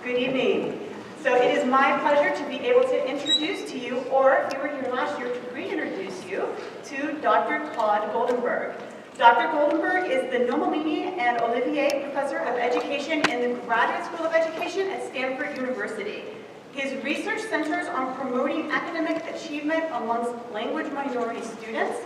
Good evening. So it is my pleasure to be able to introduce to you, or if you were here last year, to reintroduce you to Dr. Claude Goldenberg. Dr. Goldenberg is the Nomellini and Olivier Professor of Education in the Graduate School of Education at Stanford University. His research centers on promoting academic achievement amongst language minority students,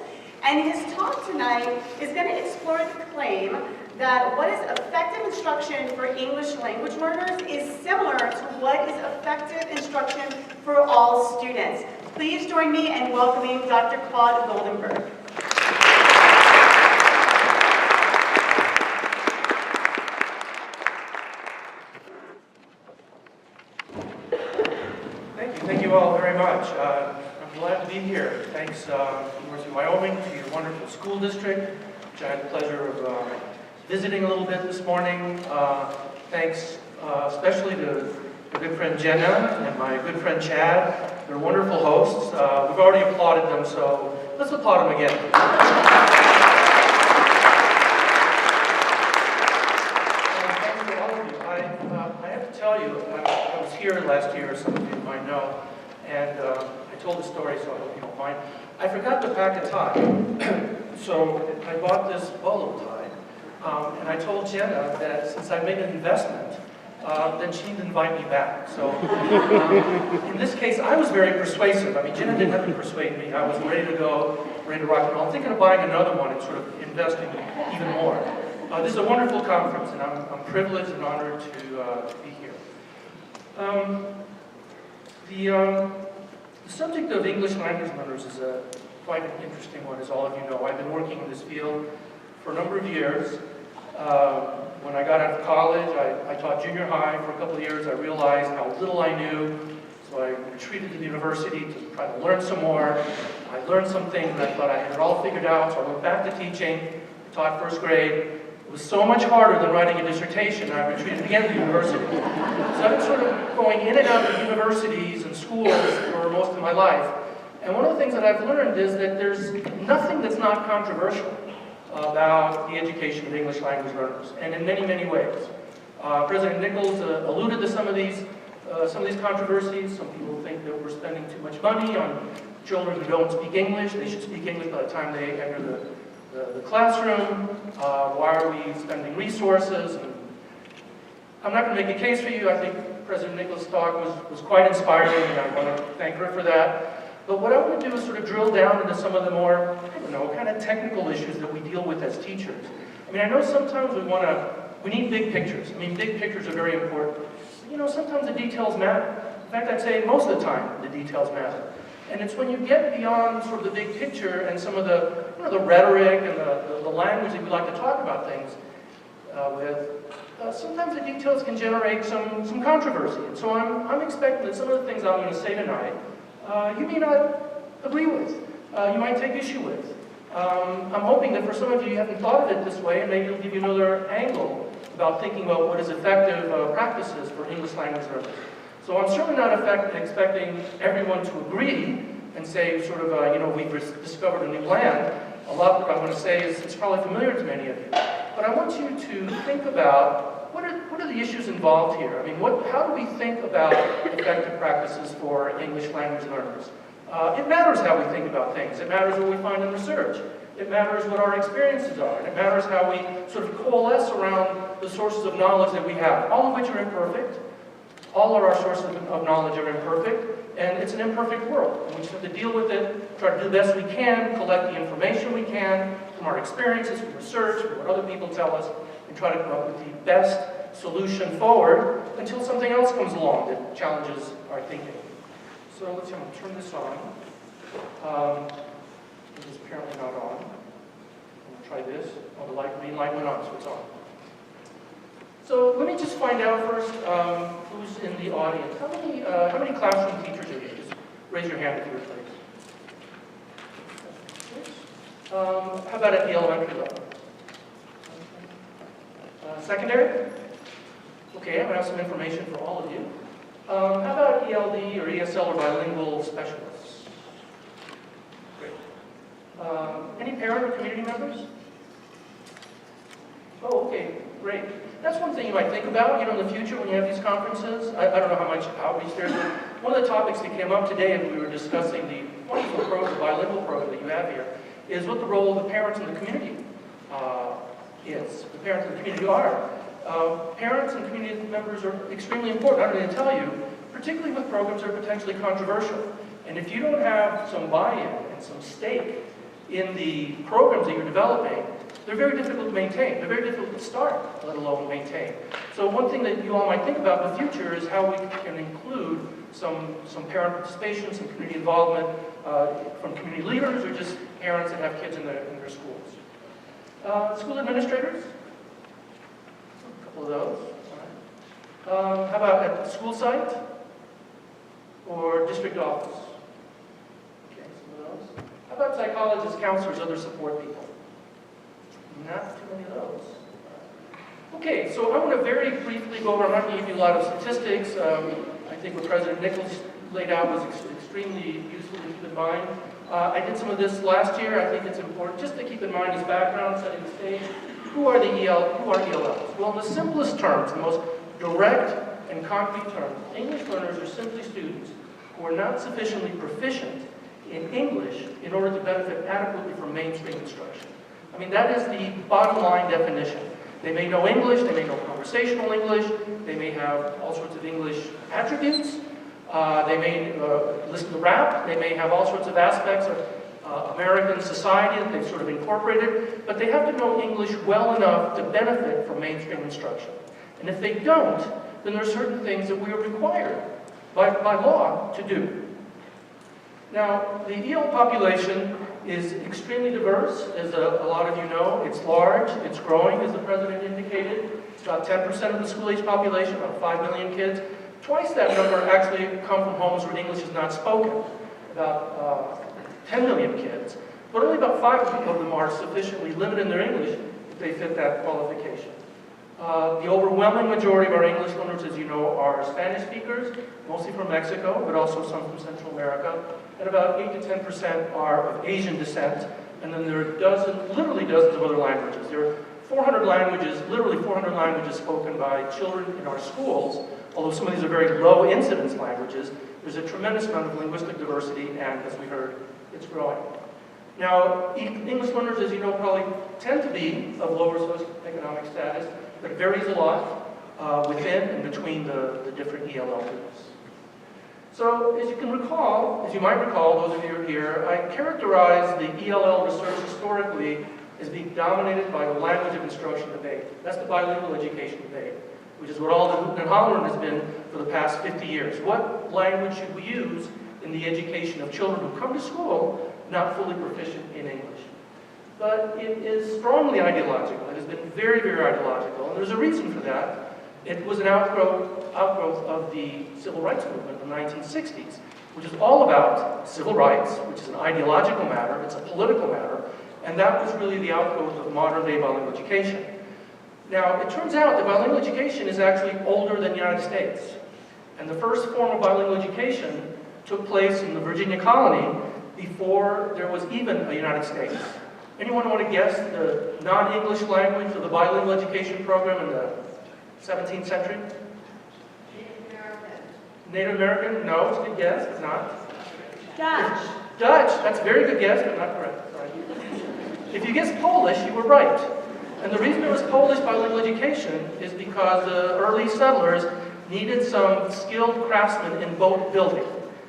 and his talk tonight is going to explore the claim that what is effective instruction for English language learners is similar to what is effective instruction for all students. Please join me in welcoming Dr. Claude Goldenberg. Thank you all very much. I'm glad to be here. Thanks, University of Wyoming, to your wonderful school district, which I had the pleasure of visiting a little bit this morning. Thanks especially to my good friend Jenna and my good friend Chad. They're wonderful hosts. We've already applauded them, so let's applaud them again. Thanks to all of you. I have to tell you, I was here last year, some of you might know, and I told the story, so I hope you don't mind. I forgot to pack a tie, so I bought this bolo tie. And I told Jenna that since I made an investment, then she'd invite me back. So in this case, I was very persuasive. I mean, Jenna didn't have to persuade me. I was ready to go, ready to rock and roll. I'm thinking of buying another one and sort of investing even more. This is a wonderful conference, and I'm privileged and honored to be here. The subject of English language learners is quite an interesting one, as all of you know. I've been working in this field for a number of years. When I got out of college, I taught junior high for a couple of years. I realized how little I knew, so I retreated to the university to try to learn some more. I learned some things, and I thought I had it all figured out, so I went back to teaching. I taught first grade. It was so much harder than writing a dissertation. I retreated again to the university. So I've been sort of going in and out of universities and schools for most of my life. And one of the things that I've learned is that there's nothing that's not controversial about the education of English language learners, and in many, many ways. President Nichols alluded to some of these controversies. Some people think that we're spending too much money on children who don't speak English. They should speak English by the time they enter the classroom. Why are we spending resources? And I'm not going to make a case for you. I think President Nichols' talk was quite inspiring, and I want to thank her for that. But what I want to do is sort of drill down into some of the more, kind of technical issues that we deal with as teachers. I mean, I know sometimes we need big pictures. I mean, big pictures are very important. But, sometimes the details matter. In fact, I'd say most of the time the details matter. And it's when you get beyond sort of the big picture and some of the, the rhetoric and the language that we like to talk about things with, sometimes the details can generate some controversy. And so I'm expecting that some of the things I'm going to say tonight you may not agree with, you might take issue with. I'm hoping that for some of you haven't thought of it this way, and maybe it'll give you another angle about thinking about what is effective practices for English language learners. So I'm certainly not expecting everyone to agree and say sort of, we've discovered a new land. A lot of what I'm going to say is probably familiar to many of you. But I want you to think about what are the issues involved here? I mean, how do we think about effective practices for English language learners? It matters how we think about things. It matters what we find in research. It matters what our experiences are. And it matters how we sort of coalesce around the sources of knowledge that we have, all of which are imperfect. All of our sources of knowledge are imperfect, and it's an imperfect world. And we just have to deal with it, try to do the best we can, collect the information we can from our experiences, from research, from what other people tell us, and try to come up with the best solution forward until something else comes along that challenges our thinking. So let's see, I'm going to turn this on. It is apparently not on. I'm going to try this. Oh, the green light went on, so it's on. So let me just find out first who's in the audience. How many classroom teachers are here? Just raise your hand if you're please. How about at the elementary level? Secondary? Okay, I'm going to have some information for all of you. How about ELD or ESL or bilingual specialists? Great. Any parent or community members? Oh, okay, great. That's one thing you might think about, in the future when you have these conferences. I don't know how much outreach there is, but one of the topics that came up today, and we were discussing the wonderful program, the bilingual program that you have here, is what the role of the parents in the community is. The parents in the community are. Parents and community members are extremely important. I'm going to tell you, particularly with programs that are potentially controversial. And if you don't have some buy-in and some stake in the programs that you're developing, they're very difficult to maintain. They're very difficult to start, let alone maintain. So one thing that you all might think about in the future is how we can include some parent participation, some community involvement from community leaders or just parents that have kids in their schools. School administrators? A couple of those. All right. How about at the school site or district office? Okay, some of those. How about psychologists, counselors, other support people? Not too many of those. Okay, so I want to very briefly go over, I'm not going to give you a lot of statistics. I think what President Nichols laid out was extremely useful to keep in mind. I did some of this last year. I think it's important just to keep in mind as background, setting the stage. Who are ELLs? Well, in the simplest terms, the most direct and concrete terms, English learners are simply students who are not sufficiently proficient in English in order to benefit adequately from mainstream instruction. I mean, that is the bottom line definition. They may know English, they may know conversational English, they may have all sorts of English attributes, they may listen to rap, they may have all sorts of aspects of American society that they've sort of incorporated, but they have to know English well enough to benefit from mainstream instruction. And if they don't, then there are certain things that we are required by law to do. Now, the EL population is extremely diverse, as a lot of you know. It's large, it's growing, as the President indicated. It's about 10% of the school-age population, about 5 million kids. Twice that number actually come from homes where English is not spoken, about 10 million kids. But only about 5 of them are sufficiently limited in their English if they fit that qualification. The overwhelming majority of our English learners, as you know, are Spanish speakers, mostly from Mexico, but also some from Central America. And about 8 to 10% are of Asian descent. And then there are literally dozens of other languages. There are 400 languages, literally 400 languages spoken by children in our schools. Although some of these are very low incidence languages, there's a tremendous amount of linguistic diversity, and as we heard, it's growing. Now, English learners, as you know, probably tend to be of lower socioeconomic status, but it varies a lot within and between the different ELL groups. So, as you might recall, those of you who are here, I characterize the ELL research historically as being dominated by the language of instruction debate. That's the bilingual education debate, which is what all the Hoot and Hollering has been for the past 50 years. What language should we use in the education of children who come to school not fully proficient in English? But it is strongly ideological. It has been very, very ideological, and there's a reason for that. It was an outgrowth of the civil rights movement in the 1960s, which is all about civil rights, which is an ideological matter, it's a political matter, and that was really the outgrowth of modern-day bilingual education. Now, it turns out that bilingual education is actually older than the United States, and the first form of bilingual education took place in the Virginia colony before there was even a United States. Anyone want to guess the non-English language of the bilingual education program in the 17th century? Native American. Native American? No, it's a good guess. It's not. Dutch. Dutch. That's a very good guess, but not correct. Sorry. If you guessed Polish, you were right. And the reason it was Polish bilingual education is because the early settlers needed some skilled craftsmen in boat building.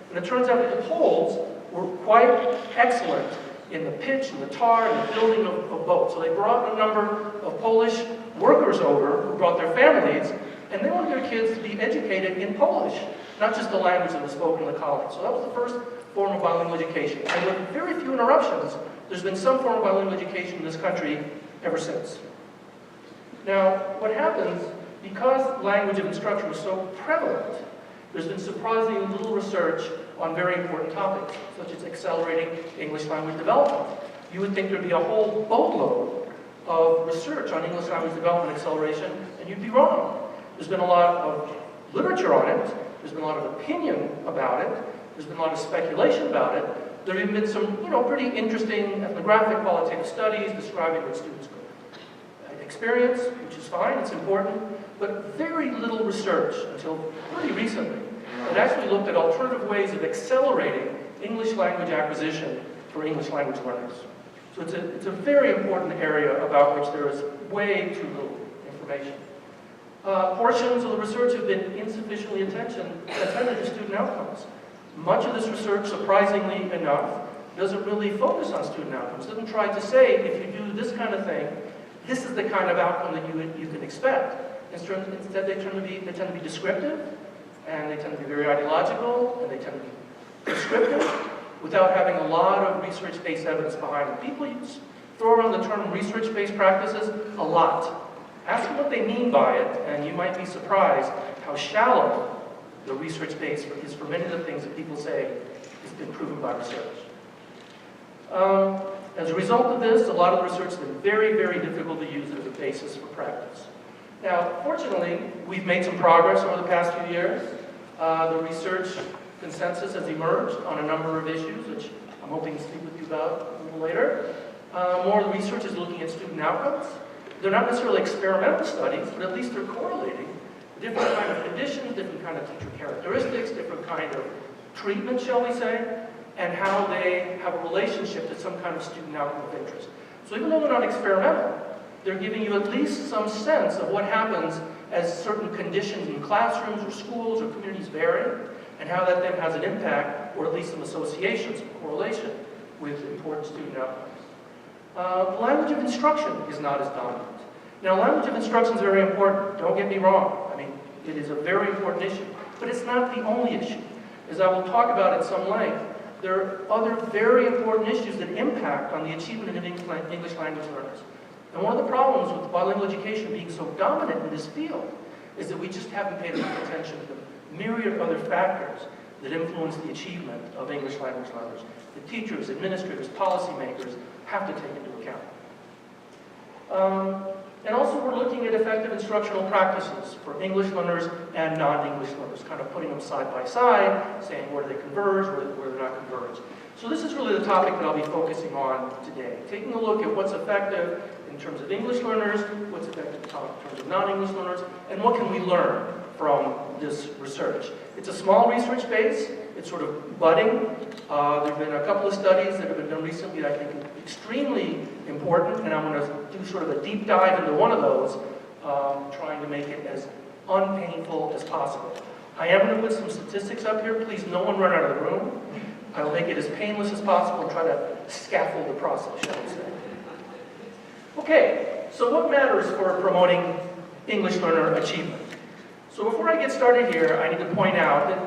And it turns out that the Poles were quite excellent in the pitch and the tar and the building of boats. So they brought a number of Polish workers over who brought their families, and they wanted their kids to be educated in Polish, not just the language that was spoken in the colony. So that was the first form of bilingual education. And with very few interruptions, there's been some form of bilingual education in this country ever since. Now, what happens, because language of instruction was so prevalent, there's been surprisingly little research on very important topics, such as accelerating English language development. You would think there'd be a whole boatload of research on English language development acceleration, and you'd be wrong. There's been a lot of literature on it, there's been a lot of opinion about it, there's been a lot of speculation about it. There have even been some, pretty interesting ethnographic qualitative studies describing what students experience, which is fine, it's important, but very little research until pretty recently that actually looked at alternative ways of accelerating English language acquisition for English language learners. So it's a very important area about which there is way too little information. Portions of the research have been insufficiently attended to student outcomes. Much of this research, surprisingly enough, doesn't really focus on student outcomes. It doesn't try to say, if you do this kind of thing, this is the kind of outcome that you can expect. Instead, they tend to be descriptive, and they tend to be very ideological, and they tend to be prescriptive, without having a lot of research-based evidence behind them. People throw around the term research-based practices a lot. Ask them what they mean by it, and you might be surprised how shallow the research base is for many of the things that people say has been proven by research. As a result of this, a lot of the research has been very, very difficult to use as a basis for practice. Now, fortunately, we've made some progress over the past few years. The research consensus has emerged on a number of issues, which I'm hoping to speak with you about a little later. More of the research is looking at student outcomes. They're not necessarily experimental studies, but at least they're correlating different kind of conditions, different kind of teacher characteristics, different kind of treatment, shall we say, and how they have a relationship to some kind of student outcome of interest. So even though they're not experimental, they're giving you at least some sense of what happens as certain conditions in classrooms or schools or communities vary, and how that then has an impact, or at least some association, some correlation with important student outcomes. The language of instruction is not as dominant. Now, language of instruction is very important. Don't get me wrong. I mean, it is a very important issue, but it's not the only issue. As I will talk about at some length, there are other very important issues that impact on the achievement of English language learners. And one of the problems with bilingual education being so dominant in this field is that we just haven't paid enough attention to the myriad of other factors that influence the achievement of English language learners. The teachers, administrators, policymakers have to take into account. And also we're looking at effective instructional practices for English learners and non-English learners, kind of putting them side by side, saying where do they converge, where they're not converge. So this is really the topic that I'll be focusing on today, taking a look at what's effective in terms of English learners, what's effective in terms of non-English learners, and what can we learn from this research. It's a small research base. It's sort of budding. There have been a couple of studies that have been done recently that I think are extremely important, and I'm going to do sort of a deep dive into one of those, trying to make it as unpainful as possible. I am going to put some statistics up here. Please, no one run out of the room. I will make it as painless as possible and try to scaffold the process, shall we say. Okay, so what matters for promoting English learner achievement? So before I get started here, I need to point out that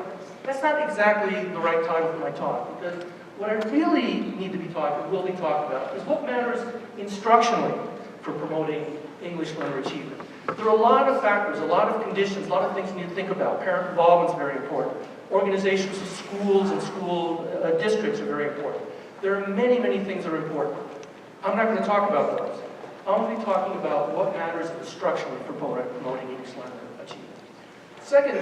that's not exactly the right title for my talk, because what I really need to be talking, will be talking about, is what matters instructionally for promoting English learner achievement. There are a lot of factors, a lot of conditions, a lot of things you need to think about. Parent involvement is very important. Organizations of schools and school districts are very important. There are many, many things that are important. I'm not going to talk about those. I'm going to be talking about what matters instructionally for promoting English learner achievement. Second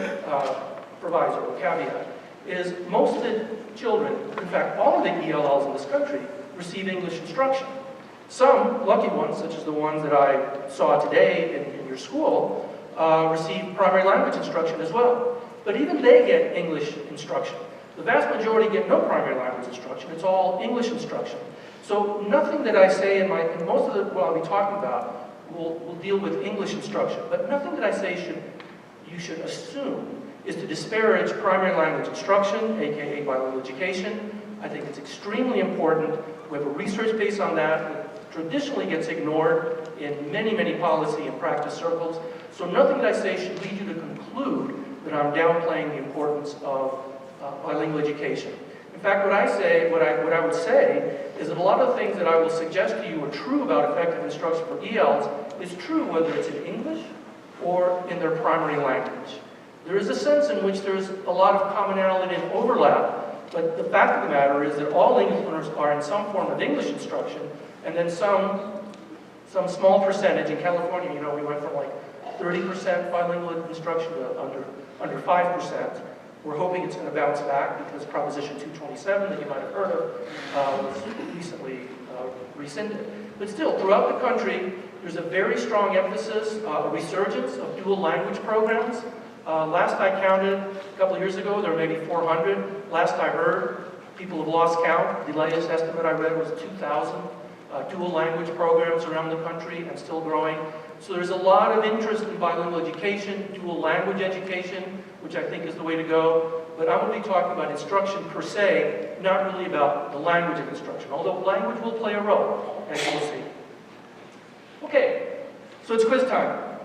proviso or caveat is most of the children, in fact all of the ELLs in this country, receive English instruction. Some lucky ones, such as the ones that I saw today in your school, receive primary language instruction as well. But even they get English instruction. The vast majority get no primary language instruction. It's all English instruction. So nothing that I say in most of what I'll be talking about will deal with English instruction. But nothing that I say you should assume is to disparage primary language instruction, aka bilingual education. I think it's extremely important. We have a research base on that traditionally gets ignored in many, many policy and practice circles. So nothing that I say should lead you to conclude that I'm downplaying the importance of bilingual education. In fact, what I would say is that a lot of the things that I will suggest to you are true about effective instruction for ELs is true whether it's in English or in their primary language. There is a sense in which there's a lot of commonality and overlap, but the fact of the matter is that all English learners are in some form of English instruction, and then some small percentage. In California, you know, we went from like 30% bilingual instruction to under 5%. We're hoping it's going to bounce back because Proposition 227 that you might have heard of was recently rescinded. But still, throughout the country, there's a very strong emphasis, a resurgence of dual language programs. Last I counted, a couple of years ago, there were maybe 400. Last I heard, people have lost count. The latest estimate I read was 2,000 dual language programs around the country and still growing. So there's a lot of interest in bilingual education, dual language education, which I think is the way to go. But I'm going to be talking about instruction per se, not really about the language of instruction, although language will play a role, as you'll see. Okay, so it's quiz time.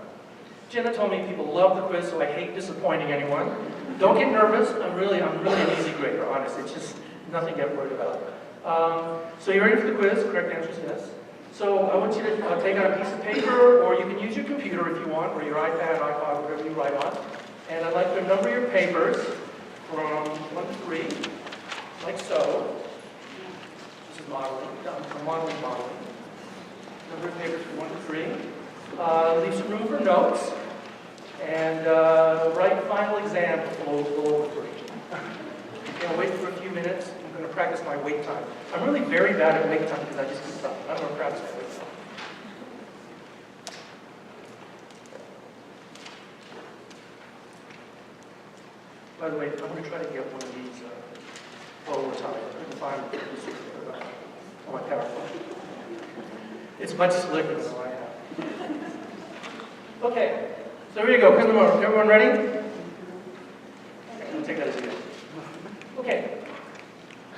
Jenna told me people love the quiz, so I hate disappointing anyone. Don't get nervous. I'm really an easy grader, honestly. It's just nothing to get worried about. So you ready for the quiz? Correct answer is yes. So I want you to take out a piece of paper, or you can use your computer if you want, or your iPad, iPod, whatever you write on. And I'd like to number your papers from 1 to 3, like so. This is modeling, modeling. Number your papers from 1 to 3. Leave some room for notes. And write final exam below 3. Okay, I'll wait for a few minutes. I'm going to practice my wait time. I'm really very bad at wait time because I just keep stopping. I'm going to practice my wait time. By the way, I'm going to try to get one of these over time. I couldn't find this on my PowerPoint. It's much slicker than I have. Okay, so here you go. Everyone ready? Okay, I'll take that as a yes. Okay.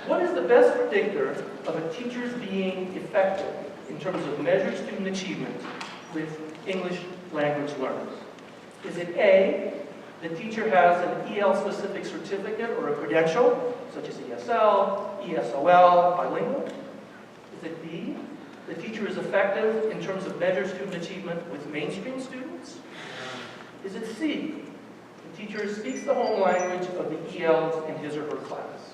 What is the best predictor of a teacher's being effective in terms of measured student achievement with English language learners? Is it A, the teacher has an EL-specific certificate or a credential, such as ESL, ESOL, bilingual? Is it B, the teacher is effective in terms of measured student achievement with mainstream students? Is it C, the teacher speaks the home language of the ELs in his or her class?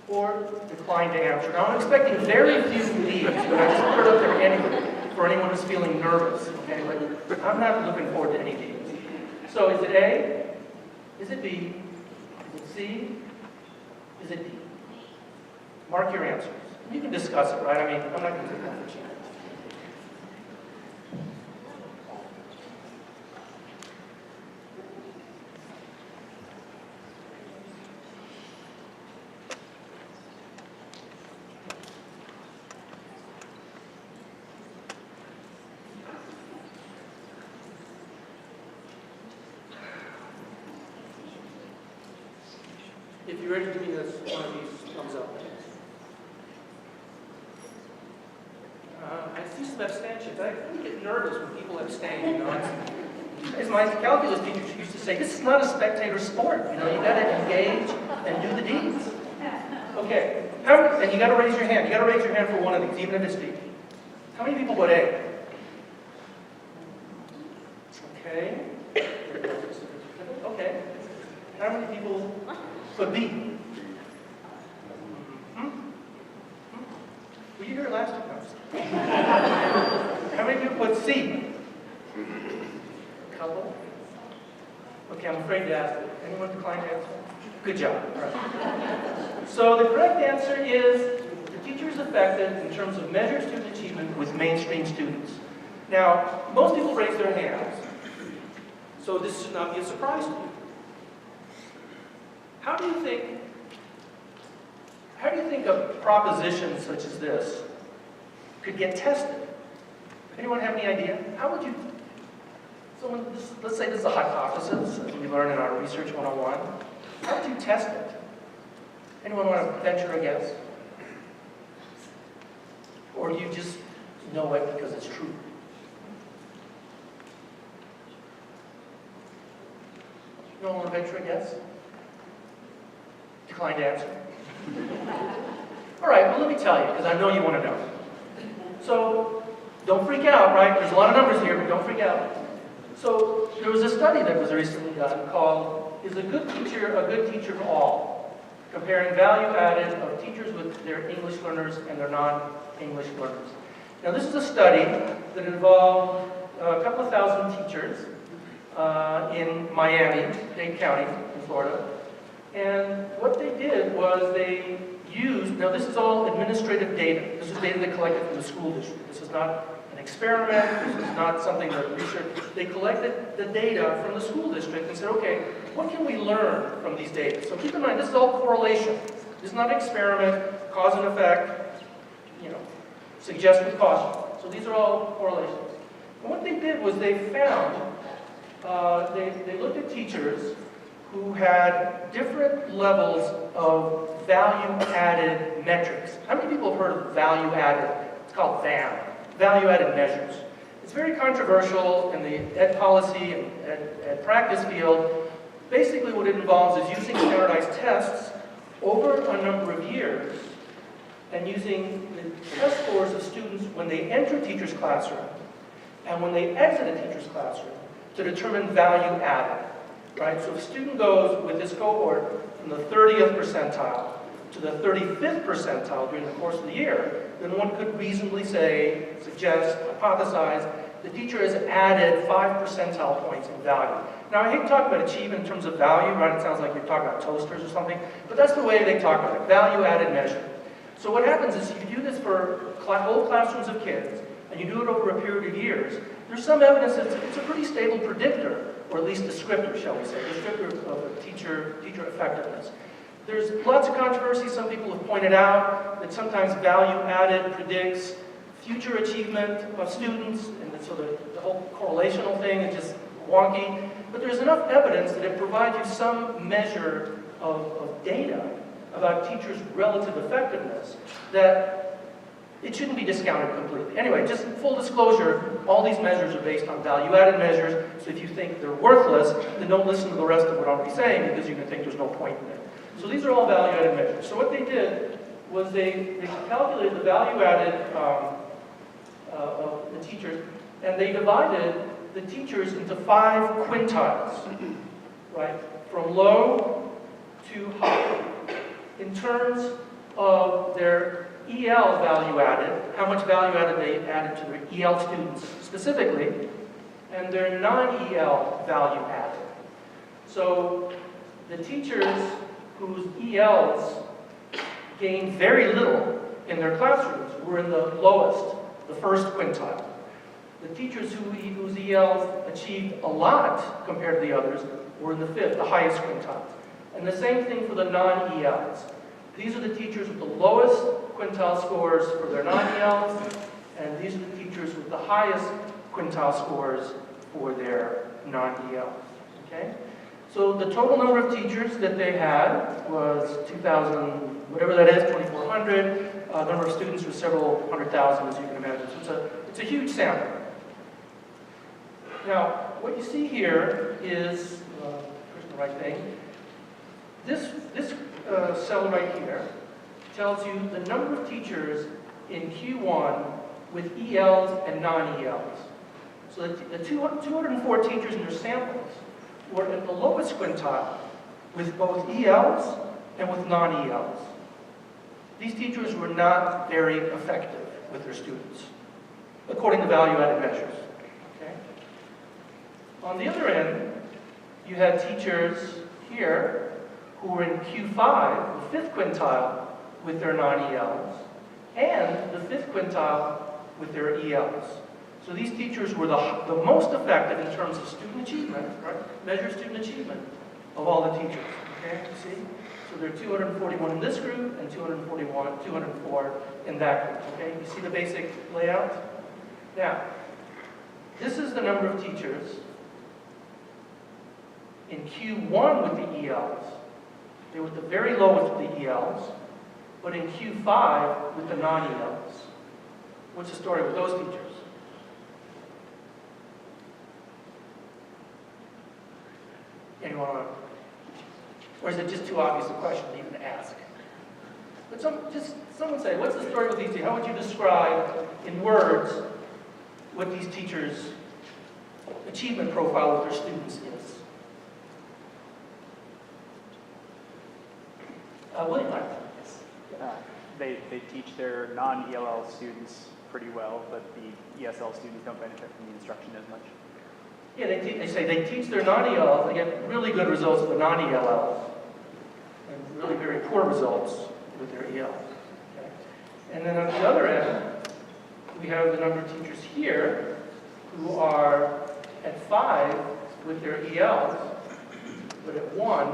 Or decline to answer. Now I'm expecting very few D's, but I just put it up there anyway for anyone who's feeling nervous. Okay, but I'm not looking forward to any D's. So is it A? Is it B? Is it C? Is it D? Mark your answers. You can discuss it, right? I mean, I'm not going to take that for cheap. If you're ready to give me this, one of these thumbs up. I see some abstentions. I get nervous when people abstain. You know, as my calculus teacher used to say, this is not a spectator sport. You know, you got to engage and do the deeds. Okay, and you got to raise your hand. You got to raise your hand for one of these, even if it's D. How many people put A? Okay. Okay. How many people put B? Were you here last week? How many people put C? A couple? Okay, I'm afraid to ask. Anyone decline to answer? Good job. All right. So the correct answer is the teacher is effective in terms of measured student achievement with mainstream students. Now, most people raise their hands, so this should not be a surprise to you. How do you think a proposition such as this could get tested? Anyone have any idea? How would you, let's say this is a hypothesis, as we learn in our Research 101. How would you test it? Anyone want to venture a guess? Or you just know it because it's true? No one want to venture a guess? Decline to answer? All right, well, let me tell you, because I know you want to know. So, don't freak out, right? There's a lot of numbers here, but don't freak out. So, there was a study that was recently done called, Is a Good Teacher a Good Teacher to All? Comparing value added of teachers with their English learners and their non-English learners. Now, this is a study that involved a couple of thousand teachers in Miami-Dade County in Florida. And what they did was they used, now this is all administrative data. This is data they collected from the school district. This is not an experiment. This is not something that research. They collected the data from the school district and said, okay, what can we learn from these data? So keep in mind, this is all correlation. This is not an experiment, cause and effect, suggest with caution. So these are all correlations. And what they did was they found, they looked at teachers who had different levels of value-added metrics. How many people have heard of value-added? It's called VAM, value-added measures. It's very controversial in the ed policy and ed practice field. Basically what it involves is using standardized tests over a number of years and using the test scores of students when they enter a teacher's classroom and when they exit a teacher's classroom to determine value added. Right? So if a student goes with this cohort from the 30th percentile to the 35th percentile during the course of the year, then one could reasonably say, suggest, hypothesize, the teacher has added 5 percentile points in value. Now, I hate to talk about achievement in terms of value, right? It sounds like you're talking about toasters or something, but that's the way they talk about it, value-added measure. So what happens is if you do this for whole classrooms of kids, and you do it over a period of years, there's some evidence that it's a pretty stable predictor, or at least descriptor, shall we say, descriptor of teacher effectiveness. There's lots of controversy. Some people have pointed out that sometimes value added predicts future achievement of students, and so the whole correlational thing is just wonky. But there's enough evidence that it provides you some measure of data about teachers' relative effectiveness that it shouldn't be discounted completely. Anyway, just full disclosure, all these measures are based on value-added measures, so if you think they're worthless, then don't listen to the rest of what I'm saying because you're going to think there's no point in it. So these are all value-added measures. So what they did was they calculated the value-added of the teachers, and they divided the teachers into 5 quintiles, right? From low to high, in terms of their EL value added, how much value added they added to their EL students specifically, and their non-EL value added. So the teachers whose ELs gained very little in their classrooms were in the lowest, the first quintile. The teachers whose ELs achieved a lot compared to the others were in the 5th, the highest quintile. And the same thing for the non-ELs. These are the teachers with the lowest quintile scores for their non-ELs, and these are the teachers with the highest quintile scores for their non-ELs. Okay? So the total number of teachers that they had was 2,000, whatever that is, 2,400. Number of students was several hundred thousand, as you can imagine. So it's a huge sample. Now, what you see here is, here's the right thing. This cell right here tells you the number of teachers in Q1 with ELs and non-ELs. So the 204 teachers in their samples were at the lowest quintile with both ELs and with non-ELs. These teachers were not very effective with their students, according to value-added measures. Okay? On the other end, you had teachers here who were in Q5, the 5th quintile, with their non-ELs, and the 5th quintile with their ELs. So these teachers were the most effective in terms of student achievement, right? Measure student achievement of all the teachers. Okay, you see? So there are 241 in this group and 204 in that group. Okay, you see the basic layout? Now, this is the number of teachers in Q1 with the ELs. They were at the very lowest with the ELs, but in Q5 with the non-ELs. What's the story with those teachers? Anyone want to? Or is it just too obvious a question to even ask? But someone say, what's the story with these teachers? How would you describe in words what these teachers' achievement profile with their students is? William, they teach their non-ELL students pretty well, but the ESL students don't benefit from the instruction as much. Yeah, they say they teach their non-ELLs, they get really good results with the non-ELLs, and really very poor results with their EL. Okay? And then at the other end, we have the number of teachers here who are at 5 with their ELs, but at 1,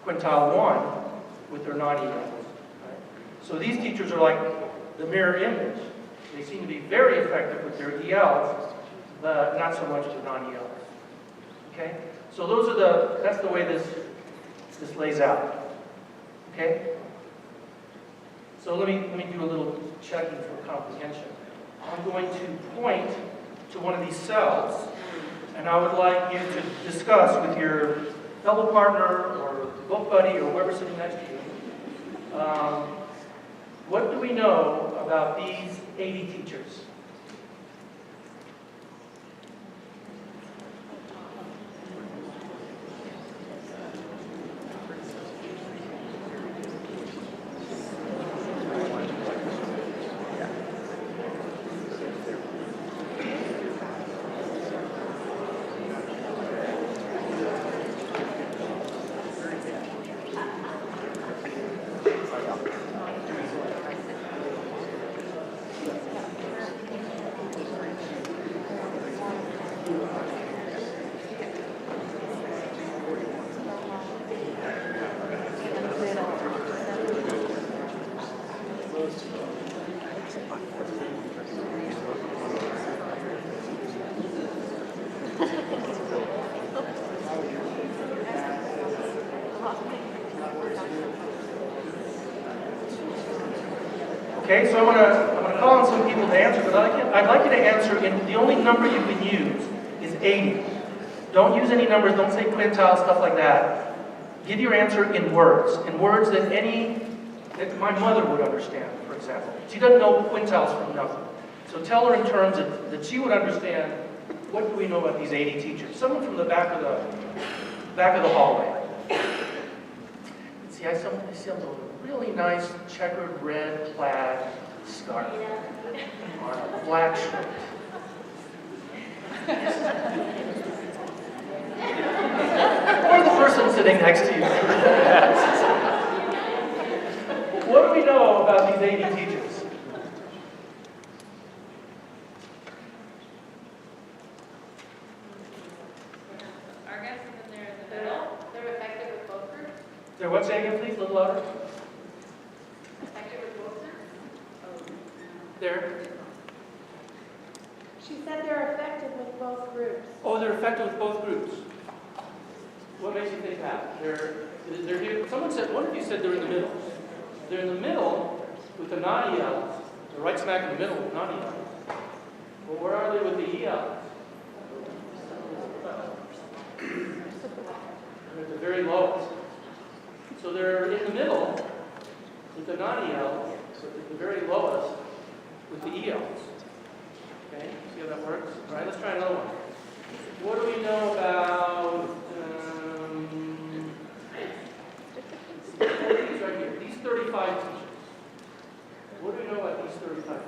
quintile 1, with their non-ELs. Right? So these teachers are like the mirror image. They seem to be very effective with their ELs, but not so much with non-ELs. Okay? So that's the way this lays out. Okay? So let me do a little checking for comprehension. I'm going to point to one of these cells, and I would like you to discuss with your fellow partner or book buddy or whoever's sitting next to you, what do we know about these 80 teachers? Okay, so I'm gonna call on some people to answer, but I'd like you to answer in the only number you can use is 80. Don't use any numbers, don't say quintile, stuff like that. Give your answer in words that my mother would understand, for example. She doesn't know quintiles from nothing. So tell her in terms that she would understand, what do we know about these 80 teachers? Someone from the back of the hallway. See, I see a really nice checkered red plaid scarf on a black shirt. Or the person sitting next to you. What do we know about these 80 teachers? Our guess is that they're in the middle. They're effective with both groups. They're what? Say again, please, a little louder. Effective with both groups. There. She said they're effective with both groups. Oh, they're effective with both groups. What makes you think that? They're here. Someone said, one of you said they're in the middle. They're in the middle with the non-ELs. They're right smack in the middle with non-ELs. Well, where are they with the ELs? They're at the very lowest. So they're in the middle with the non-ELs, so at the very lowest with the ELs. Okay, see how that works? All right, let's try another one. What do we know about these right here? These 35 teachers. What do we know about these 35 teachers?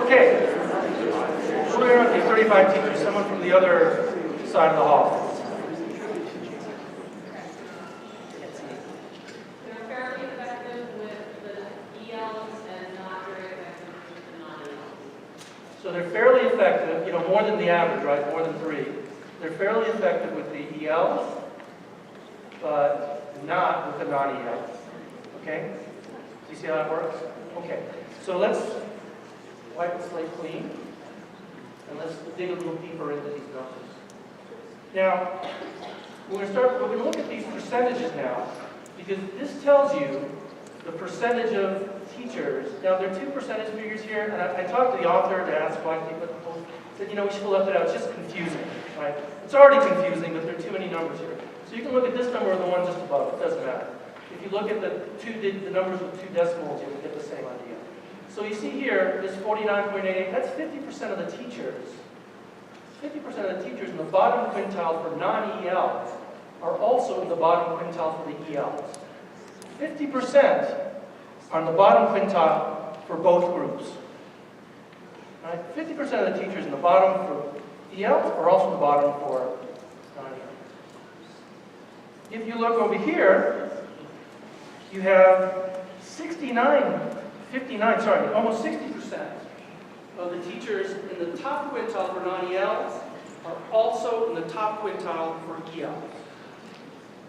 Okay, we're going to take 35 teachers, someone from the other side of the hall. They're fairly effective with the ELs and not very effective with the non-ELs. So they're fairly effective, more than the average, right? More than 3. They're fairly effective with the ELs, but not with the non-ELs. Okay? You see how that works? Okay, so let's wipe the slate clean, and let's dig a little deeper into these numbers. Now, we're going to look at these percentages now, because this tells you the percentage of teachers. Now, there are two percentage figures here, and I talked to the author to ask why people said, we should pull that out. It's just confusing, right? It's already confusing, but there are too many numbers here. So you can look at this number or the one just above. It doesn't matter. If you look at the numbers with 2 decimals, you'll get the same idea. So you see here, this 49.88, that's 50% of the teachers. 50% of the teachers in the bottom quintile for non-ELs are also in the bottom quintile for the ELs. 50% are in the bottom quintile for both groups. Right? 50% of the teachers in the bottom for ELs are also in the bottom for non-ELs. If you look over here, you have almost 60% of the teachers in the top quintile for non-ELs are also in the top quintile for ELs.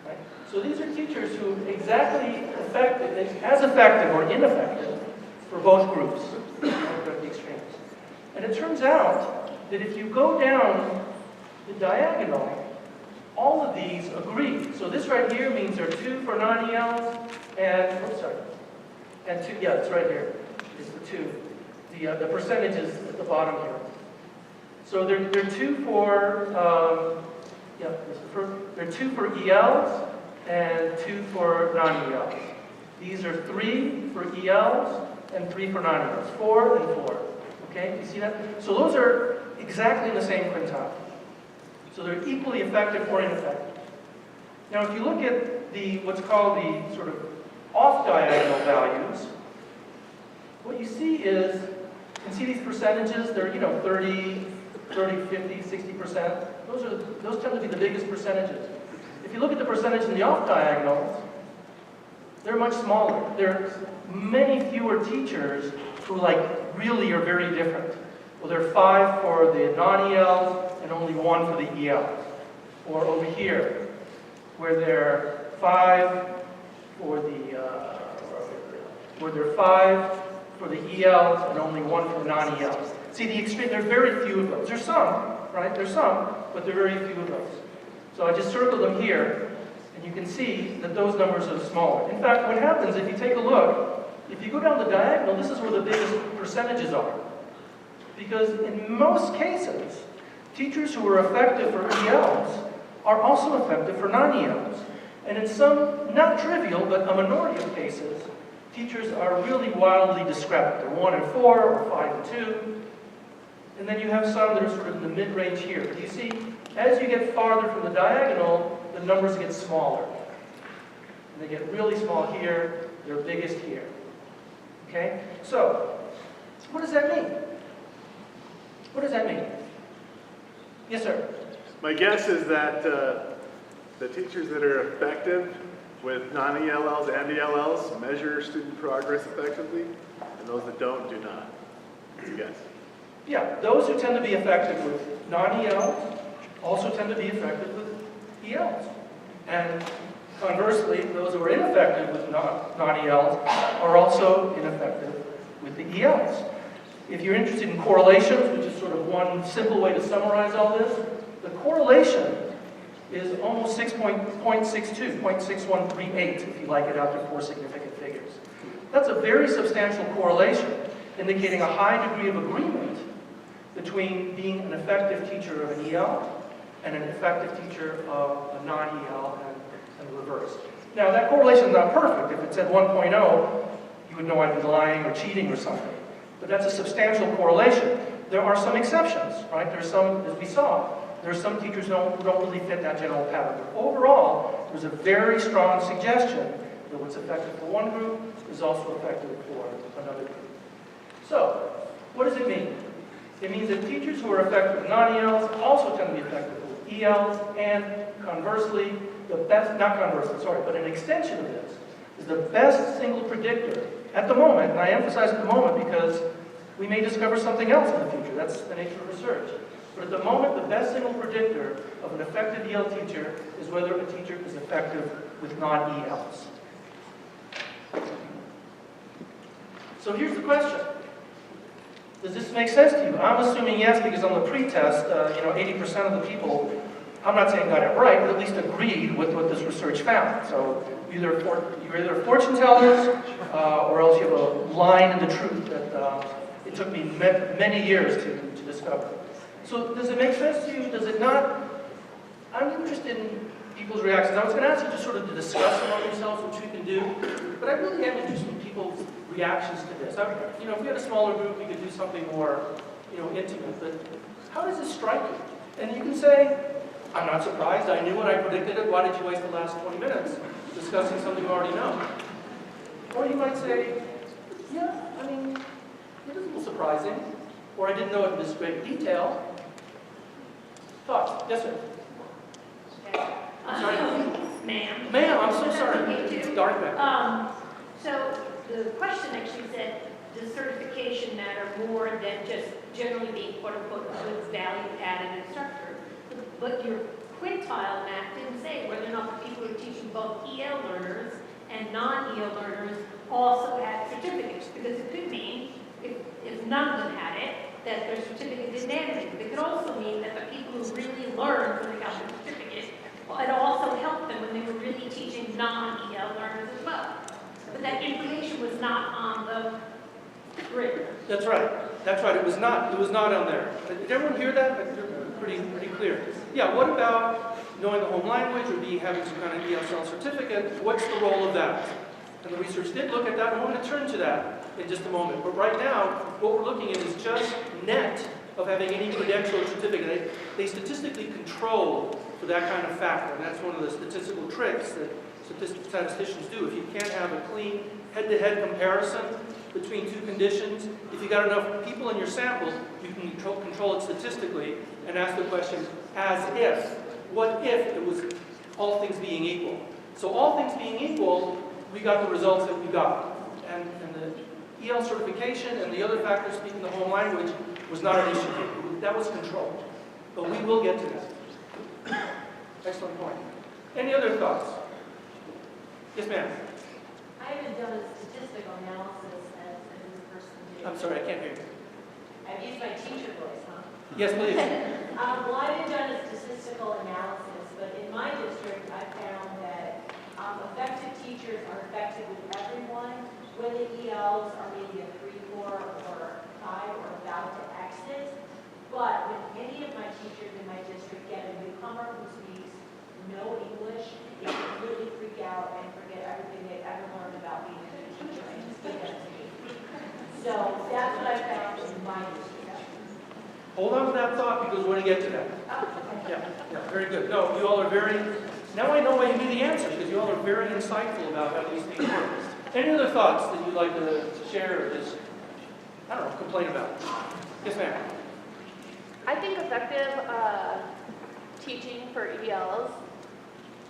Right? So these are teachers who are exactly as effective or ineffective for both groups at the extremes. And it turns out that if you go down the diagonal, all of these agree. So this right here means there are 2 for non-ELs, and 2, yeah, it's right here, is the 2. The percentages at the bottom here. So there are 2 for, there are 2 for ELs and 2 for non-ELs. These are 3 for ELs and 3 for non-ELs, 4 and 4. Okay, you see that? So those are exactly in the same quintile. So they're equally effective or ineffective. Now, if you look at what's called the sort of off-diagonal values, what you see is, you can see these percentages, they're 30, 50, 60%. Those tend to be the biggest percentages. If you look at the percentage in the off-diagonals, they're much smaller. There are many fewer teachers who really are very different. Well, there are 5 for the non-ELs and only 1 for the ELs. Or over here, where there are 5 for the ELs and only 1 for the non-ELs. See the extreme, there are very few of those. There's some, right? There's some, but there are very few of those. So I just circled them here, and you can see that those numbers are smaller. In fact, what happens, if you take a look, if you go down the diagonal, this is where the biggest percentages are. Because in most cases, teachers who are effective for ELs are also effective for non-ELs. And in some, not trivial, but a minority of cases, teachers are really wildly discrepant. They're 1 and 4, or 5 and 2. And then you have some that are sort of in the mid-range here. But you see, as you get farther from the diagonal, the numbers get smaller. And they get really small here, they're biggest here. Okay? So, what does that mean? What does that mean? Yes, sir? My guess is that the teachers that are effective with non-ELLs and ELLs measure student progress effectively, and those that don't do not. That's a guess. Yeah, those who tend to be effective with non-ELs also tend to be effective with ELs. And conversely, those who are ineffective with non-ELs are also ineffective with the ELs. If you're interested in correlations, which is sort of one simple way to summarize all this, the correlation is almost 0.62, 0.6138, if you like it out to 4 significant figures. That's a very substantial correlation, indicating a high degree of agreement between being an effective teacher of an EL and an effective teacher of a non-EL and the reverse. Now, that correlation is not perfect. If it said 1.0, you would know I'd be lying or cheating or something. But that's a substantial correlation. There are some exceptions, right? There's some, as we saw, there's some teachers who don't really fit that general pattern. But overall, there's a very strong suggestion that what's effective for one group is also effective for another group. So, what does it mean? It means that teachers who are effective with non-ELs also tend to be effective with ELs, and conversely, but an extension of this is the best single predictor at the moment, and I emphasize at the moment because we may discover something else in the future. That's the nature of research. But at the moment, the best single predictor of an effective EL teacher is whether a teacher is effective with non-ELs. So here's the question. Does this make sense to you? I'm assuming yes, because on the pretest, 80% of the people, I'm not saying got it right, but at least agreed with what this research found. So you're either fortune tellers, or else you have a line in the truth that it took me many years to discover. So does it make sense to you? Does it not? I'm interested in people's reactions. I was going to ask you just sort of to discuss among yourselves what you can do, but I really am interested in people's reactions to this. If we had a smaller group, we could do something more, intimate. But how does this strike you? And you can say, I'm not surprised. I knew what I predicted. Why did you waste the last 20 minutes discussing something you already know? Or you might say, yeah, it is a little surprising. Or I didn't know it in this great detail. Thoughts? Yes, sir. I'm sorry. Ma'am. Ma'am, I'm so sorry. Okay, too. Dark back. So the question actually said, does certification matter more than just generally being quote-unquote a good value-added instructor? But your quintile map didn't say whether or not the people who are teaching both EL learners and non-EL learners also had certificates, because it could mean, if none of them had it, that their certificate didn't add anything. It could also mean that the people who really learned when they got their certificate, it also helped them when they were really teaching non-EL learners as well. But that information was not on the grid. That's right. That's right. It was not on there. Did everyone hear that? Pretty clear. Yeah, what about knowing the home language or having some kind of ESL certificate? What's the role of that? And the research did look at that, and we're going to turn to that in just a moment. But right now, what we're looking at is just net of having any credential or certificate. They statistically control for that kind of factor, and that's one of the statistical tricks that statisticians do. If you can't have a clean head-to-head comparison between two conditions, if you got enough people in your sample, you can control it statistically and ask the question, as if, what if it was all things being equal? So all things being equal, we got the results that we got. And the EL certification and the other factors speaking the home language was not an issue here. That was controlled. But we will get to that. Excellent point. Any other thoughts? Yes, ma'am. I haven't done a statistical analysis as this person did. I'm sorry, I can't hear you. I've used my teacher voice, huh? Yes, please. Well, I haven't done a statistical analysis, but in my district, I found that effective teachers are effective with everyone when the ELs are maybe a 3, 4, or 5 or about to exit. But when any of my teachers in my district get a newcomer who speaks no English, they can really freak out and forget everything they've ever learned about being a good teacher and speak that to me. So that's what I found in my district. Hold on to that thought because we're going to get to that. Yeah, very good. No, you all are now I know why you knew the answer, because you all are very insightful about how these things work. Any other thoughts that you'd like to share or just, complain about? Yes, ma'am. I think effective teaching for ELs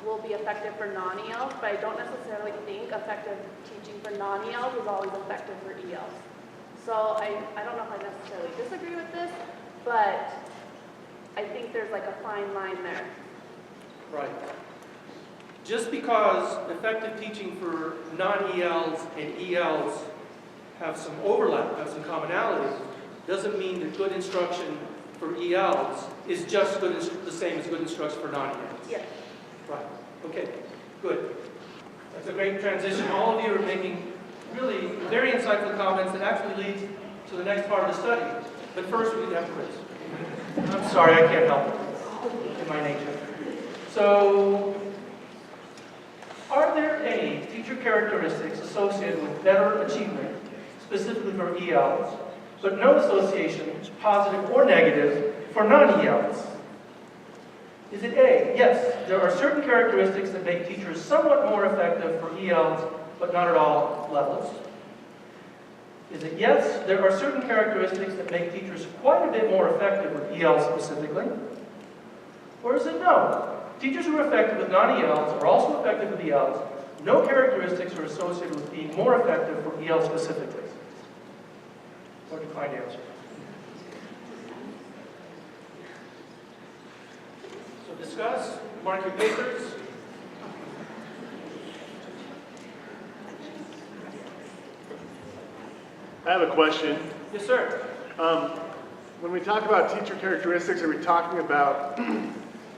will be effective for non-ELs, but I don't necessarily think effective teaching for non-ELs is always effective for ELs. So I don't know if I necessarily disagree with this, but I think there's like a fine line there. Right. Just because effective teaching for non-ELs and ELs have some overlap, have some commonalities, doesn't mean that good instruction for ELs is just the same as good instruction for non-ELs. Yes. Right. Okay. Good. That's a great transition. All of you are making really very insightful comments that actually leads to the next part of the study. But first, we need to have quiz. I'm sorry, I can't help it in my nature. So, are there any teacher characteristics associated with better achievement, specifically for ELs, but no association, positive or negative, for non-ELs? Is it A, yes, there are certain characteristics that make teachers somewhat more effective for ELs, but not at all levels? Is it yes, there are certain characteristics that make teachers quite a bit more effective with ELs specifically? Or is it no? Teachers who are effective with non-ELs are also effective with ELs. No characteristics are associated with being more effective for ELs specifically. Hard to find answer. So discuss, mark your papers. I have a question. Yes, sir. When we talk about teacher characteristics, are we talking about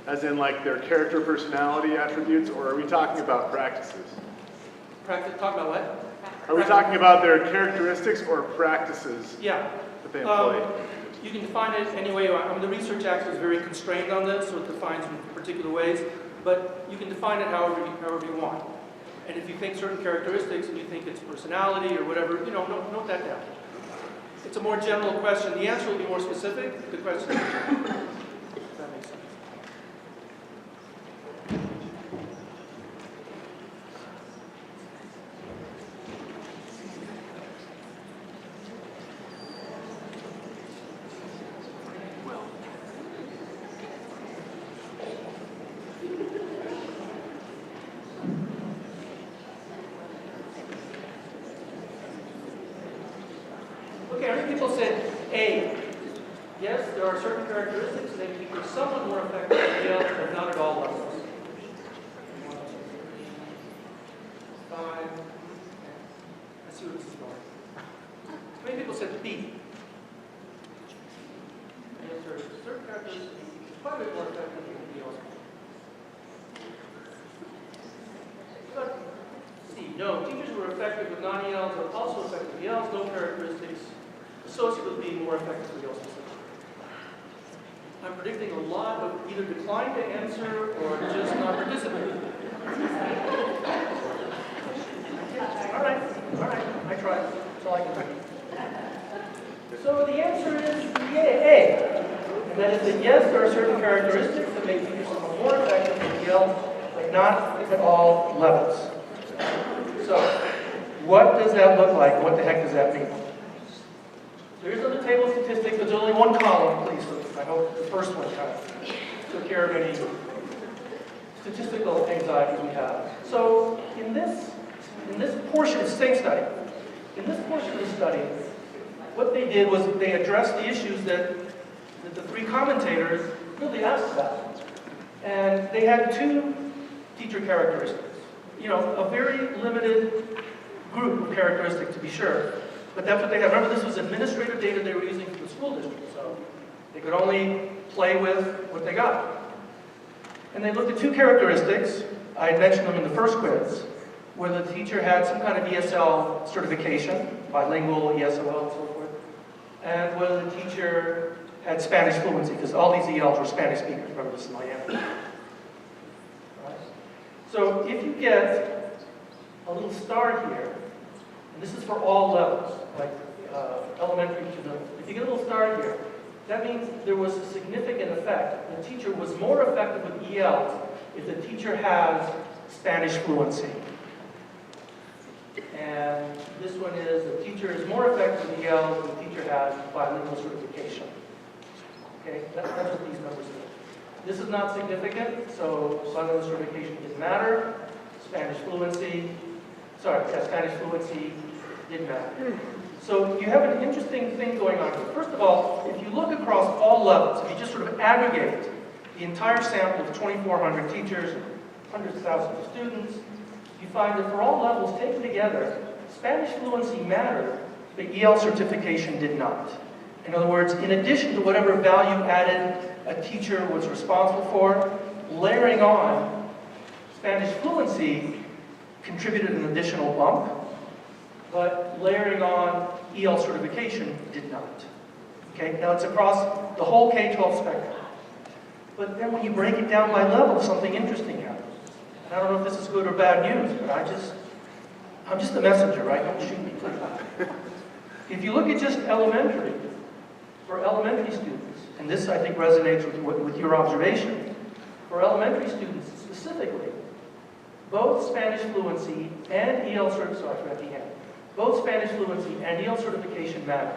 as in like their character personality attributes, or are we talking about practices? Talk about what? Are we talking about their characteristics or practices Yeah. that they employ? You can define it any way you want. I mean, the Research Act is very constrained on this, so it defines in particular ways, but you can define it however you want. And if you think certain characteristics and you think it's personality or whatever, note that down. It's a more general question. The answer will be more specific. The question is general. Does that make sense? Okay, other people said A. Yes, there are certain characteristics that make people somewhat more effective than the others, but not at all levels. 1, 2, 3, 5. Let's see what this is going. Many people said B. Yes, there are certain characteristics that make people quite a bit more effective than the others. But C. No, teachers who are effective with non-ELs are also effective with ELs. No characteristics associated with being more effective with ELs specifically. I'm predicting a lot of either decline to answer or just not participating. All right, I tried. That's all I can do. So the answer is A. And that is that yes, there are certain characteristics that make teachers somewhat more effective with ELs, but not at all levels. So, what does that look like? What the heck does that mean? There's on the table statistics. There's only one column, please. I hope the first one kind of took care of any statistical anxieties we have. So, in this portion, it's the same study. In this portion of the study, what they did was they addressed the issues that the three commentators really asked about. And they had two teacher characteristics. A very limited group of characteristics, to be sure. But that's what they had. Remember, this was administrative data they were using for the school district, so they could only play with what they got. And they looked at two characteristics. I had mentioned them in the first quiz, whether the teacher had some kind of ESL certification, bilingual, ESOL, and so forth, and whether the teacher had Spanish fluency, because all these ELs were Spanish speakers. Remember this in Miami. So if you get a little star here, and this is for all levels, like elementary to middle, if you get a little star here, that means there was a significant effect. The teacher was more effective with ELs if the teacher has Spanish fluency. And this one is the teacher is more effective with ELs if the teacher has bilingual certification. Okay, that's what these numbers mean. This is not significant, so bilingual certification didn't matter. Spanish fluency didn't matter. So you have an interesting thing going on here. First of all, if you look across all levels, if you just sort of aggregate the entire sample of 2,400 teachers, hundreds of thousands of students, you find that for all levels taken together, Spanish fluency mattered, but EL certification did not. In other words, in addition to whatever value added a teacher was responsible for, layering on Spanish fluency contributed an additional bump, but layering on EL certification did not. Okay, now it's across the whole K-12 spectrum. But then when you break it down by level, something interesting happens. And I don't know if this is good or bad news, but I'm just the messenger, right? Don't shoot me, please. If you look at just elementary, for elementary students, and this I think resonates with your observation, for elementary students specifically, both Spanish fluency and EL certification, both Spanish fluency and EL certification matter.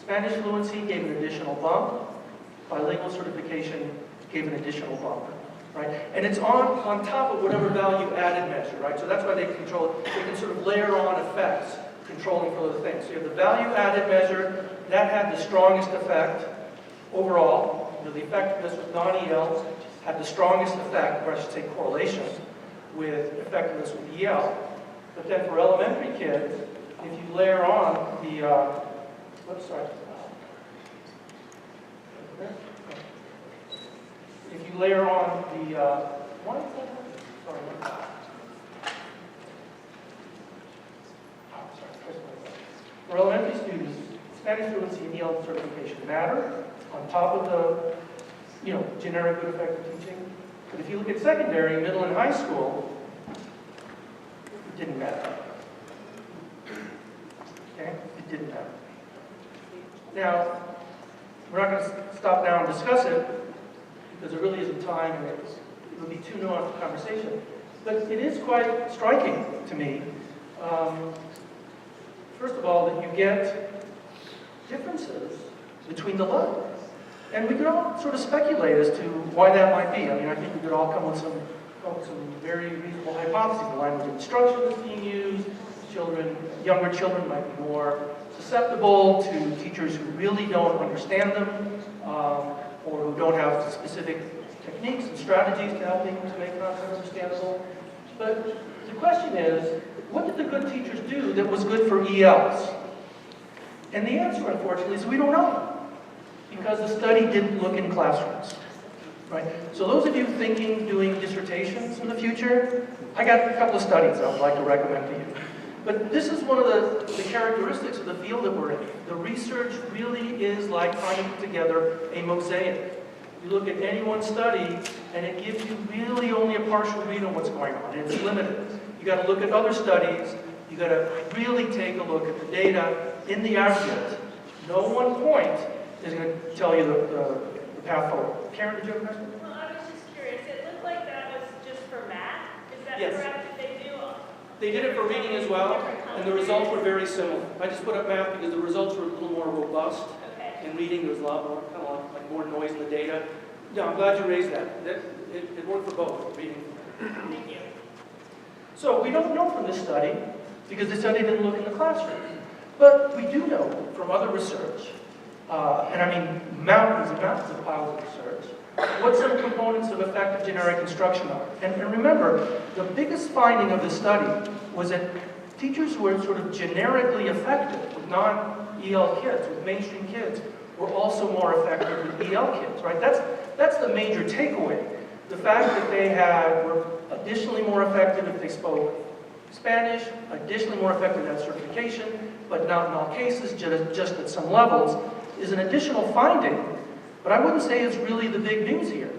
Spanish fluency gave an additional bump, bilingual certification gave an additional bump, right? And it's on top of whatever value added measure, right? So that's why they control it. They can sort of layer on effects, controlling for other things. So you have the value added measure, that had the strongest effect overall. The effectiveness with non-ELs had the strongest effect, or I should say correlation, with effectiveness with EL. But then for elementary kids, if you layer on the, website, if you layer on the, for elementary students, Spanish fluency and EL certification matter on top of the, generic good effective teaching. But if you look at secondary, middle, and high school, it didn't matter. Okay? It didn't matter. Now, we're not going to stop now and discuss it because there really isn't time and it'll be too nuanced a conversation. But it is quite striking to me, first of all, that you get differences between the levels. And we could all sort of speculate as to why that might be. I mean, I think we could all come with some very reasonable hypotheses. The language of instruction that's being used, younger children might be more susceptible to teachers who really don't understand them, or who don't have specific techniques and strategies to help them to make content understandable. But the question is, what did the good teachers do that was good for ELs? And the answer, unfortunately, is we don't know, because the study didn't look in classrooms. Right? So those of you thinking doing dissertations in the future, I got a couple of studies I would like to recommend to you. But this is one of the characteristics of the field that we're in. The research really is like trying to put together a mosaic. You look at any one study, and it gives you really only a partial read on what's going on. It's limited. You got to look at other studies. You got to really take a look at the data in the aggregate. No one point is going to tell you the path forward. Karen, did you have a question? Well, I was just curious. It looked like that was just for math. Is that Yes. correct? They did it for reading as well, and the results were very similar. I just put up math because the results were a little more robust. Okay. In reading, there was a lot more, kind of like more noise in the data. Yeah, I'm glad you raised that. It worked for both, reading. Thank you. So we don't know from this study, because the study didn't look in the classroom. But we do know from other research, and I mean mountains and mountains of piles of research, what some components of effective generic instruction are. And remember, the biggest finding of this study was that teachers who were sort of generically effective with non-EL kids, with mainstream kids, were also more effective with EL kids, right? That's the major takeaway. The fact that they were additionally more effective if they spoke Spanish, additionally more effective at certification, but not in all cases, just at some levels, is an additional finding. But I wouldn't say it's really the big news here.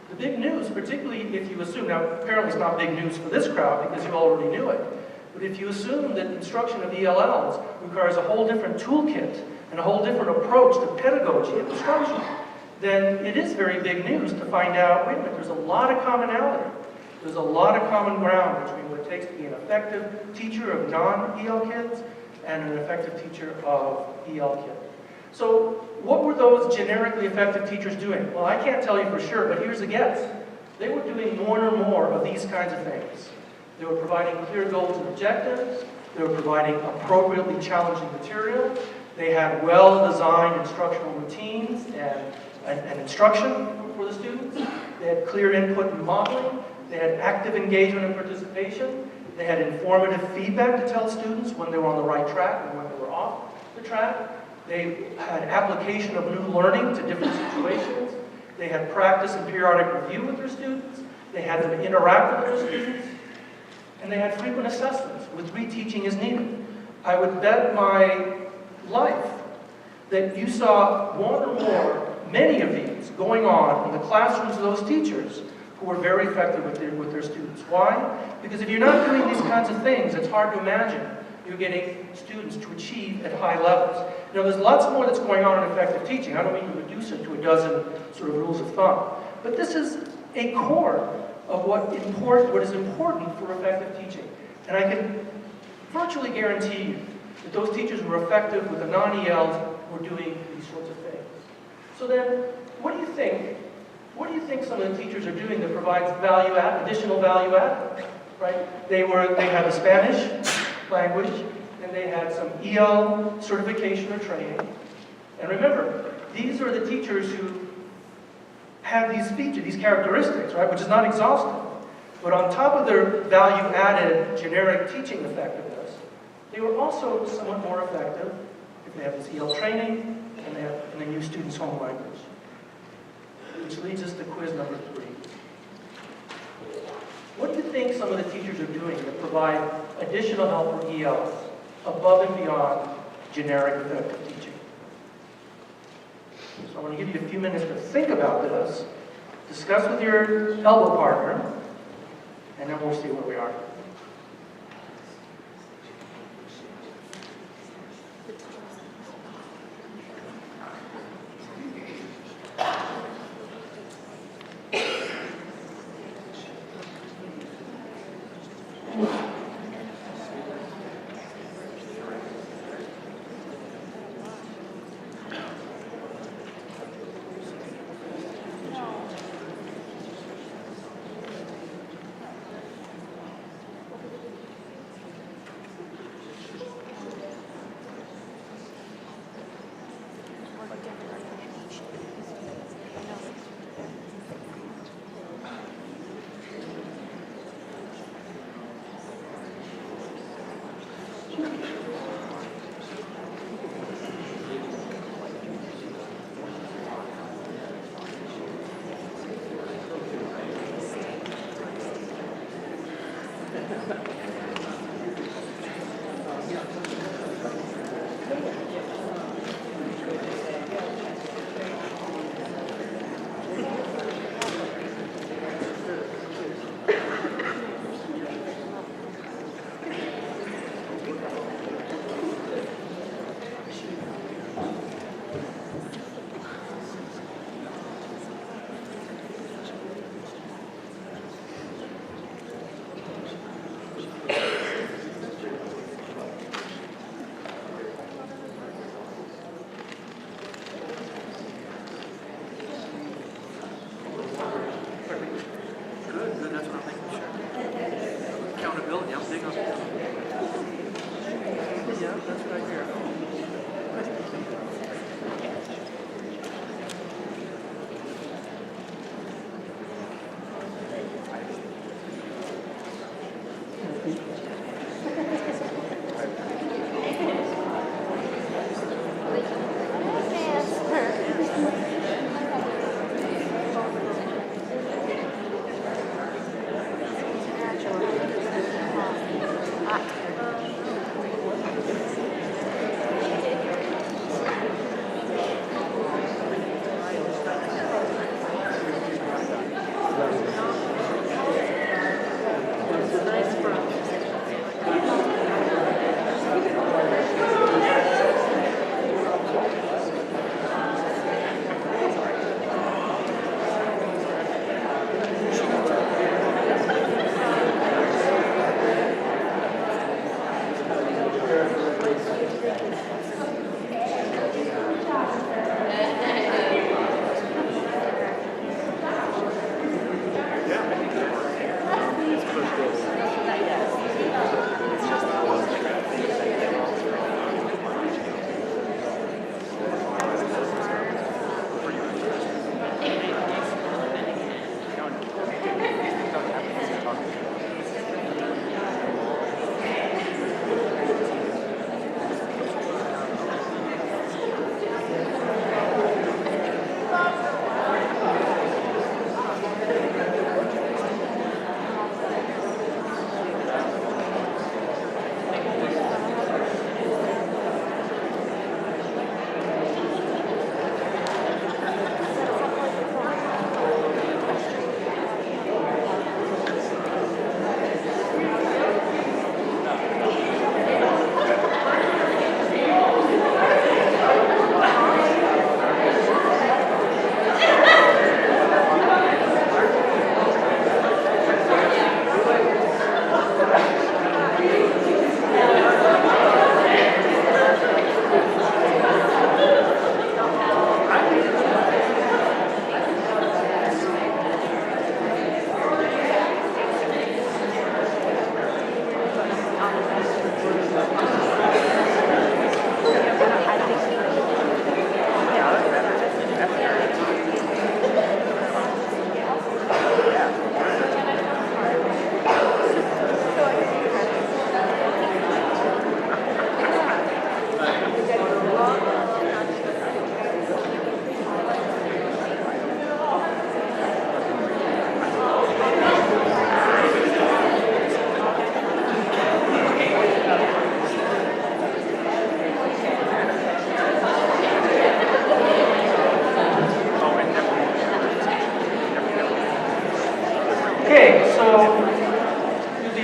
The big news, particularly if you assume, now apparently it's not big news for this crowd because you already knew it, but if you assume that instruction of ELLs requires a whole different toolkit and a whole different approach to pedagogy and instruction, then it is very big news to find out, wait a minute, there's a lot of commonality. There's a lot of common ground between what it takes to be an effective teacher of non-EL kids and an effective teacher of EL kids. So what were those generically effective teachers doing? Well, I can't tell you for sure, but here's a guess. They were doing one or more of these kinds of things. They were providing clear goals and objectives. They were providing appropriately challenging material. They had well-designed instructional routines and instruction for the students. They had clear input and modeling. They had active engagement and participation. They had informative feedback to tell students when they were on the right track and when they were off the track. They had application of new learning to different situations. They had practice and periodic review with their students. They had them interact with their students. And they had frequent assessments with reteaching as needed. I would bet my life that you saw one or more, many of these, going on in the classrooms of those teachers who were very effective with their students. Why? Because if you're not doing these kinds of things, it's hard to imagine you're getting students to achieve at high levels. You know, there's lots more that's going on in effective teaching. I don't mean to reduce it to a dozen sort of rules of thumb. But this is a core of what is important for effective teaching. And I can virtually guarantee you that those teachers who were effective with the non-ELs were doing these sorts of things. So then, what do you think? What do you think some of the teachers are doing that provides value add, additional value add? Right? They had the Spanish language, and they had some EL certification or training. And remember, these are the teachers who have these features, these characteristics, right? Which is not exhaustive. But on top of their value-added generic teaching effectiveness, They were also somewhat more effective if they have this EL training and they use students' home language. Which leads us to quiz number 3. What do you think some of the teachers are doing to provide additional help for ELs above and beyond generic effective teaching? So I want to give you a few minutes to think about this, discuss with your elbow partner, and then we'll see where we are.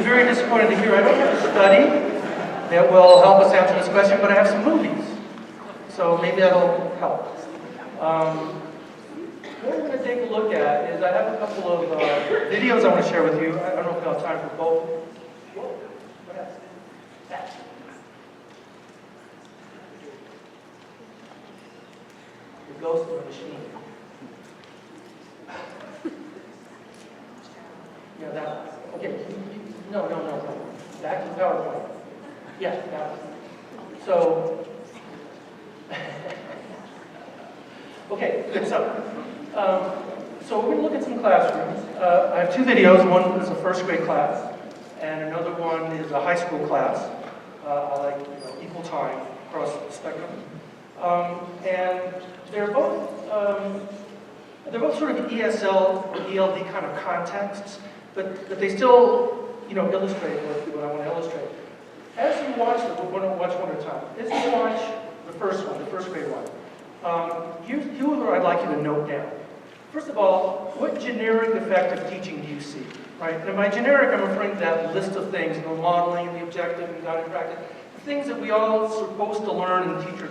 be very disappointed to hear I don't have a study that will help us answer this question, but I have some movies. So maybe that'll help. What we're going to take a look at is I have a couple of videos I want to share with you. I don't know if we'll have time for both. Whoa, what else? That. The ghost of a machine. Yeah, that. Okay. No. Back to PowerPoint. Yeah, that one. So, okay, good stuff. So we're going to look at some classrooms. I have two videos. One is a first grade class, and another one is a high school class. I like equal time across the spectrum. And they're both sort of ESL or ELD kind of contexts, but they still illustrate what I want to illustrate. As you watch them, we're going to watch one at a time. As you watch the first one, the first grade one, here's what I'd like you to note down. First of all, what generic effective teaching do you see? Right? And by generic, I'm referring to that list of things, the modeling, the objective, and guided practice, the things that we all are supposed to learn in teacher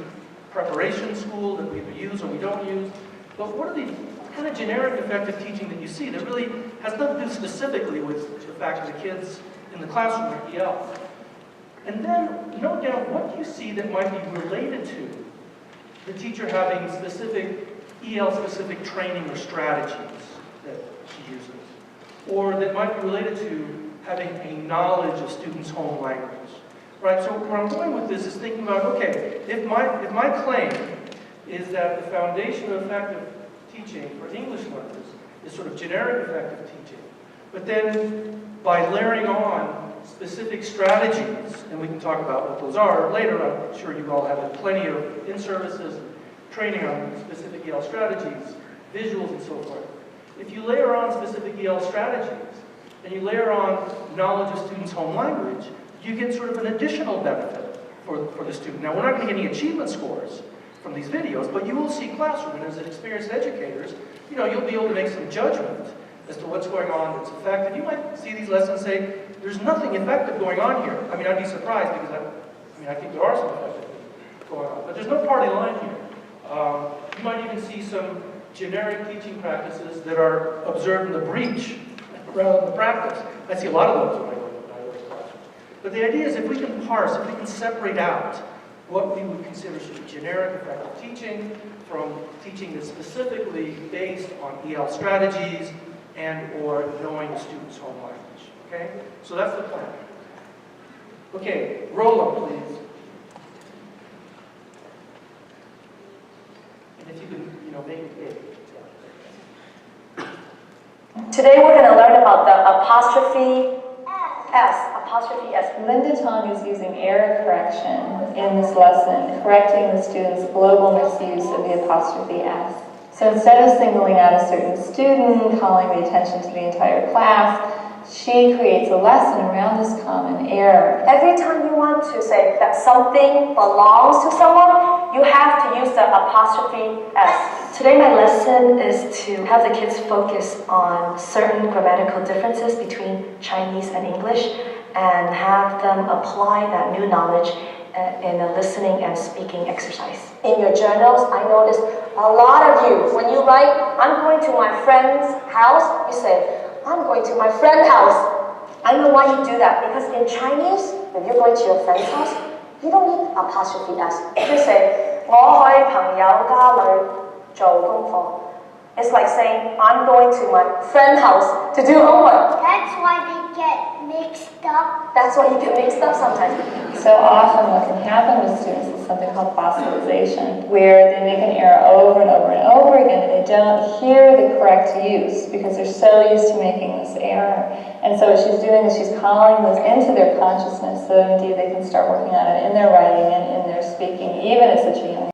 preparation school that we either use or we don't use. But what are the kind of generic effective teaching that you see that really has nothing to do specifically with the fact that the kids in the classroom are EL? And then note down what do you see that might be related to the teacher having specific EL-specific training or strategies that she uses, or that might be related to having a knowledge of students' home language. Right, so where I'm going with this is thinking about, okay, if my claim is that the foundation of effective teaching for English learners is sort of generic effective teaching, but then by layering on specific strategies, and we can talk about what those are later, I'm sure you all have plenty of in-services, training on specific EL strategies, visuals and so forth. If you layer on specific EL strategies, and you layer on knowledge of students' home language, you get sort of an additional benefit for the student. Now, we're not going to get any achievement scores from these videos, but you will see classroom, and as experienced educators, you'll be able to make some judgment as to what's going on that's effective. You might see these lessons and say, there's nothing effective going on here. I mean, I'd be surprised because I think there are some effective going on, but there's no party line here. You might even see some generic teaching practices that are observed in the breach rather than the practice. I see a lot of those when I go to classrooms. But the idea is if we can parse, if we can separate out what we would consider sort of generic effective teaching from teaching that's specifically based on EL strategies and or knowing the student's home language. Okay? So that's the plan. Okay, roll up, please. And if you can, make it big. Today we're going to learn about the apostrophe S. Linda Tong is using error correction in this lesson, correcting the students' global misuse of the apostrophe S. So instead of singling out a certain student, calling the attention to the entire class, she creates a lesson around this common error. Every time you want to say that something belongs to someone, you have to use the apostrophe S. Today my lesson is to have the kids focus on certain grammatical differences between Chinese and English and have them apply that new knowledge in a listening and speaking exercise. In your journals, I noticed a lot of you, when you write, I'm going to my friend's house, you say, I'm going to my friend's house. I know why you do that, because in Chinese, if you're going to your friend's house, you don't need apostrophe S. You say, 我去朋友家裏做功課. It's like saying, I'm going to my friend's house to do homework. That's why they get mixed up. That's why you get mixed up sometimes. So often what can happen with students is something called fossilization, where they make an error over and over and over again, and they don't hear the correct use because they're so used to making this error. And so what she's doing is she's calling this into their consciousness so that indeed they can start working on it in their writing and in their speaking, even at such a young age.